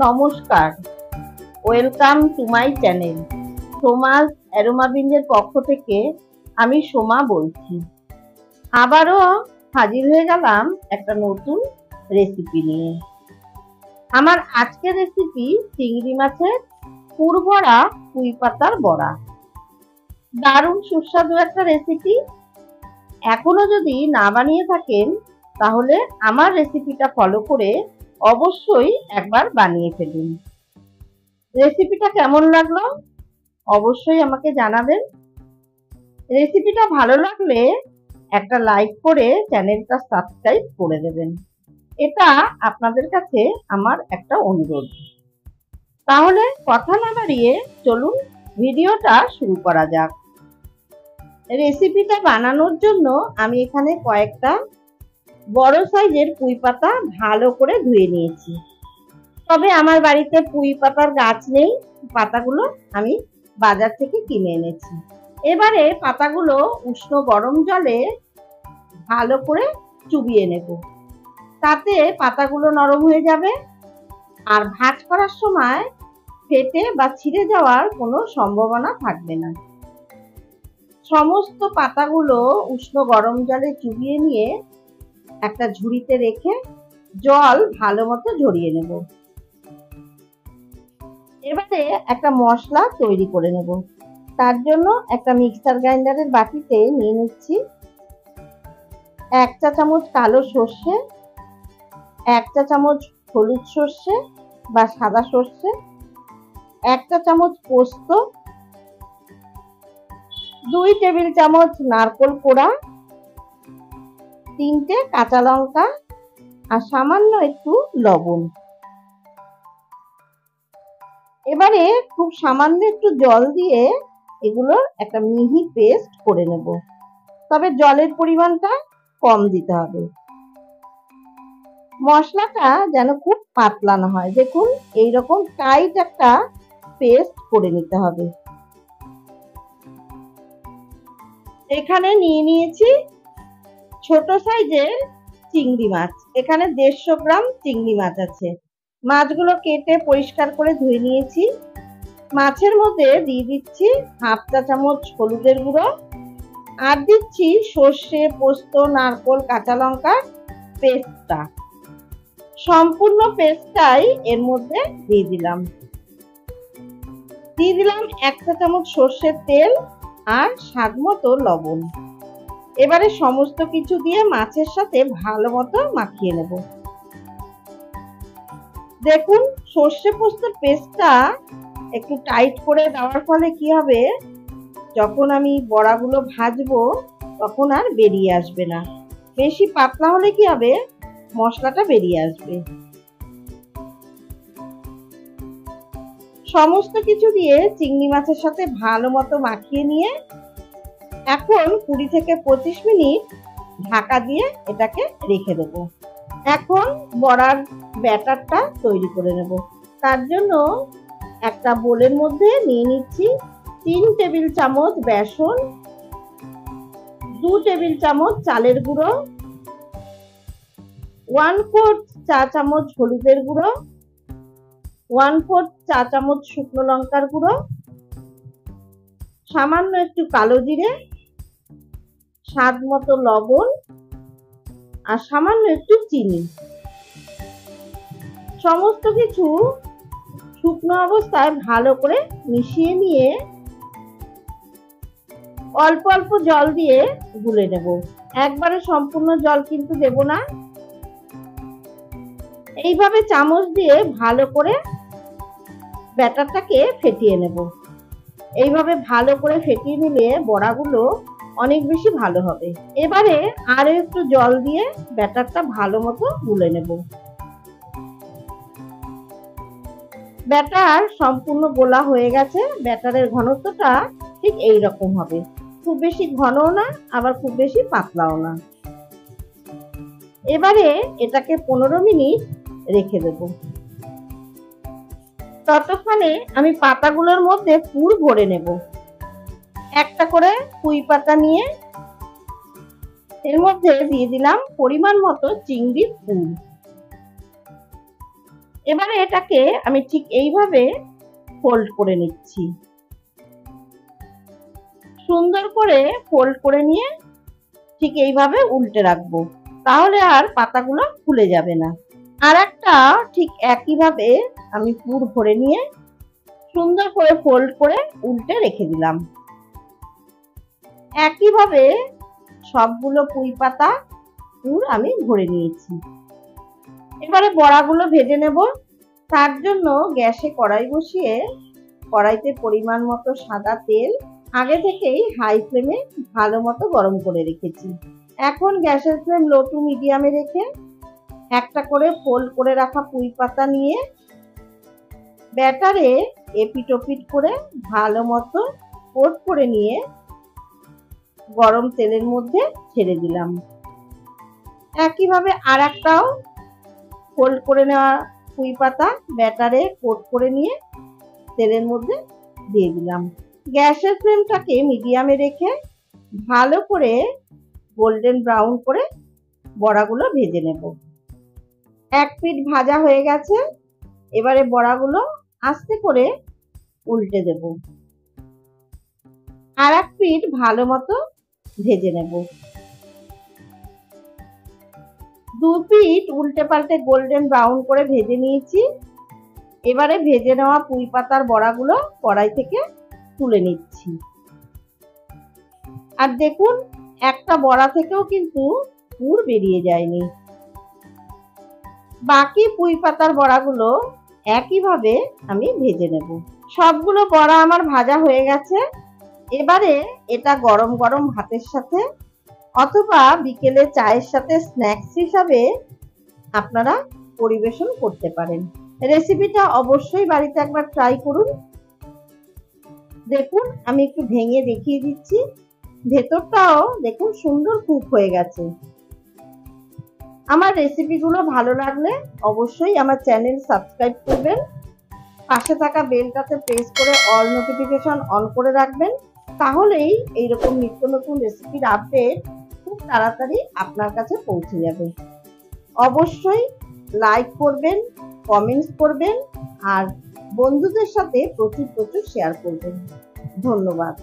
নমস্কার, welcome to my channel. Soma's aroma বিনসের পক্ষ থেকে আমি সোমা বলছি। আবারও হাজির হয়ে গেলাম একটা নতুন রেসিপি নিয়ে। আমার আজকের রেসিপি চিংড়ি মাছের পুরভরা পুঁই পাতার বড়া। দারুণ সুস্বাদু একটা রেসিপি। এখনো যদি না বানিয়ে থাকেন তাহলে আমার রেসিপিটা ফলো করে অবশ্যই একবার বানিয়ে ফেলুন। রেসিপিটা কেমন লাগলো অবশ্যই আমাকে জানাবেন। রেসিপিটা ভালো লাগলে একটা লাইক করে চ্যানেলটা সাবস্ক্রাইব করে দেবেন। এটা আপনাদের কাছে আমার একটা অনুরোধ। তাহলে কথা না বাড়িয়ে চলুন ভিডিওটা শুরু করা যাক। রেসিপিটা বানানোর জন্য আমি এখানে কয়েকটা বড় সাইজের পুঁই পাতা ভালো করে ধুয়ে নিয়েছি। তবে আমার বাড়িতে পুঁই পাতার গাছ নেই, পাতাগুলো আমি বাজার থেকে কিনে এনেছি। এবারে পাতাগুলো উষ্ণ গরম জলে ভালো করে চুবিয়ে নেব, তাতে পাতাগুলো নরম হয়ে যাবে আর ভাজ করার সময় ফেটে বা ছিঁড়ে যাওয়ার কোনো সম্ভাবনা থাকবে না। সমস্ত পাতাগুলো উষ্ণ গরম জলে চুবিয়ে নিয়ে একটা ঝুড়িতে রেখে জল ভালো মতো ঝরিয়ে নেব। এবারে একটা মশলা তৈরি করে নেব। তার জন্য একটা মিক্সার গ্রাইন্ডারের বাটিতে নিয়ে নিচ্ছি 1 চা চামচ কালো সর্ষে, 1 চা চামচ হলুদ সর্ষে বা সাদা সর্ষে, 1 চা চামচ পোস্ত, 2 টেবিল চামচ নারকেল কোড়া, 3টে কাঁচা লঙ্কা আর সামান্য একটু লবণ। এবারে খুব সামান্য একটু জল দিয়ে এগুলোর একটা মিহি পেস্ট করে নেব, তবে জলের পরিমাণটা কম দিতে হবে। মশলাটা যেন খুব পাতলা না হয়, দেখুন এইরকম টাইট একটা পেস্ট করে নিতে হবে। এখানে নিয়ে নিয়েছি ছোট সাইজের চিংড়ি মাছ, এখানে 150 গ্রাম চিংড়ি মাছ আছে। মাছগুলো কেটে পরিষ্কার করে ধুয়ে নিয়েছি। মাছের মধ্যে দিয়ে দিচ্ছি 1/2 চা চামচ হলুদের গুঁড়ো আর দিচ্ছি সর্ষে, পোস্ত, নারকেল, কাঁচা লঙ্কার পেস্টটা। সম্পূর্ণ পেস্টটাই এর মধ্যে দিয়ে দিলাম। 1 চা চামচ সর্ষের তেল আর স্বাদ মতো লবণ। এবারে সমস্ত কিছু দিয়ে মাছের সাথে ভালো মতো মাখিয়ে নেব। দেখুন সর্ষে পোস্তর পেস্টটা একটু টাইট করে দেওয়ার ফলে কি হবে, যখন আমি বড়াগুলো ভাজবো তখন আর বেরিয়ে আসবে না। বেশি পাতলা হলে কি হবে, মশলাটা বেরিয়ে আসবে। সমস্ত কিছু দিয়ে চিংড়ি মাছের সাথে ভালো মতো মাখিয়ে নিয়ে এখন 20 থেকে 25 মিনিট ঢাকা দিয়ে এটাকে রেখে দেব। এখন বড়ার ব্যাটারটা তৈরি করে নেব। তার জন্য একটা বোলের মধ্যে নিয়ে নিচ্ছি 3 টেবিল চামচ বেসন, 2 টেবিল চামচ চালের গুঁড়ো, 1/4 চা চামচ হলুদের গুঁড়ো, 1/4 চা চামচ শুকনো লঙ্কার গুঁড়ো, সামান্য একটু কালো জিরে, স্বাদ মতো লবণ আর সামান্য একটু চিনি। সমস্ত কিছু শুকনো অবস্থায় ভালো করে মিশিয়ে নিয়ে অল্প অল্প জল দিয়ে গুলে নেব। একবারে সম্পূর্ণ জল কিন্তু দেব না। এইভাবে চামচ দিয়ে ভালো করে ব্যাটারটাকে ফেটিয়ে নেব। এইভাবে ভালো করে ফেটিয়ে নিলে বড়াগুলো অনেক বেশি ভালো হবে। এবারে আরো একটু জল দিয়ে ব্যাটারটা ভালো মতো গুলে নেব। ব্যাটার সম্পূর্ণ গোলা হয়ে গেছে। ব্যাটারের ঘনত্বটা ঠিক এই রকম হবে, খুব বেশি ঘনও না আবার খুব বেশি পাতলাও না। এবারে এটাকে 15 মিনিট রেখে দেব। ততক্ষণে আমি পাতাগুলোর মধ্যে পুর ভরে নেব। একটা করে পুঁই পাতা নিয়ে এর মধ্যে দিয়ে দিলাম পরিমাণ মতো চিংড়ির পুর। এবারে এটাকে আমি ঠিক এইভাবে ফোল্ড করে নিচ্ছি। সুন্দর করে ফোল্ড করে নিয়ে ঠিক এইভাবে উল্টে রাখবো, তাহলে আর পাতাগুলো খুলে যাবে না। আর একটা ঠিক একইভাবে আমি পুর ভরে নিয়ে সুন্দর করে ফোল্ড করে উল্টে রেখে দিলাম। একইভাবে সবগুলো পুঁই পাতা পুর আমি ভরে নিয়েছি। এবারে বড়াগুলো ভেজে নেব। তার জন্য গ্যাসে কড়াই বসিয়ে কড়াইতে পরিমাণ মতো সাদা তেল আগে থেকেই হাই ফ্লেমে ভালো মতো গরম করে রেখেছি। এখন গ্যাসের ফ্লেম লো টু মিডিয়ামে রেখে একটা করে ফোল্ড করে রাখা পুঁই পাতা নিয়ে ব্যাটারে এপিট ওপিট করে ভালো মতো কোট করে নিয়ে গরম তেলের মধ্যে ছেড়ে দিলাম। একইভাবে আর একটাও ফোল্ড করে নেওয়া পুঁই পাতা ব্যাটারে কোট করে নিয়ে তেলের মধ্যে দিয়ে দিলাম। গ্যাসের ফ্লেমটাকে মিডিয়ামে রেখে ভালো করে গোল্ডেন ব্রাউন করে বড়াগুলো ভেজে নেব। এক পিঠ ভাজা হয়ে গেছে, এবারে বড়াগুলো আস্তে করে উল্টে দেব। আর এক পিঠ ভালো মতো ভেজে নেব। দু পিঠ উল্টে পাল্টে গোল্ডেন ব্রাউন করে ভেজে নিয়েছি। এবারে ভেজে নেওয়া পুঁই পাতার বড়াগুলো কড়াই থেকে তুলে নিচ্ছি। আর দেখুন, একটা বড়া থেকেও কিন্তু পুর বেরিয়ে যায়নি। বাকি পুঁই পাতার বড়াগুলো একইভাবে আমি ভেজে নেব। সবগুলো বড়া আমার ভাজা হয়ে গেছে। এবারে এটা গরম গরম ভাতের সাথে অথবা বিকেলে চায়ের সাথে স্ন্যাক্স হিসাবে আপনারা পরিবেশন করতে পারেন। রেসিপিটা অবশ্যই বাড়িতে একবার ট্রাই করুন। দেখুন, আমি একটু ভেঙে দেখিয়ে দিচ্ছি। ভেতরটাও দেখুন সুন্দর কুক হয়ে গেছে। আমার রেসিপিগুলো ভালো লাগলে অবশ্যই আমার চ্যানেল সাবস্ক্রাইব করবেন। পাশে থাকা বেলটাতে প্রেস করে অল নোটিফিকেশন অন করে রাখবেন, তাহলেই এইরকম নিত্য নতুন রেসিপির আপডেট খুব তাড়াতাড়ি আপনার কাছে পৌঁছে যাবে। অবশ্যই লাইক করবেন, কমেন্টস করবেন আর বন্ধুদের সাথে প্রচুর শেয়ার করবেন। ধন্যবাদ।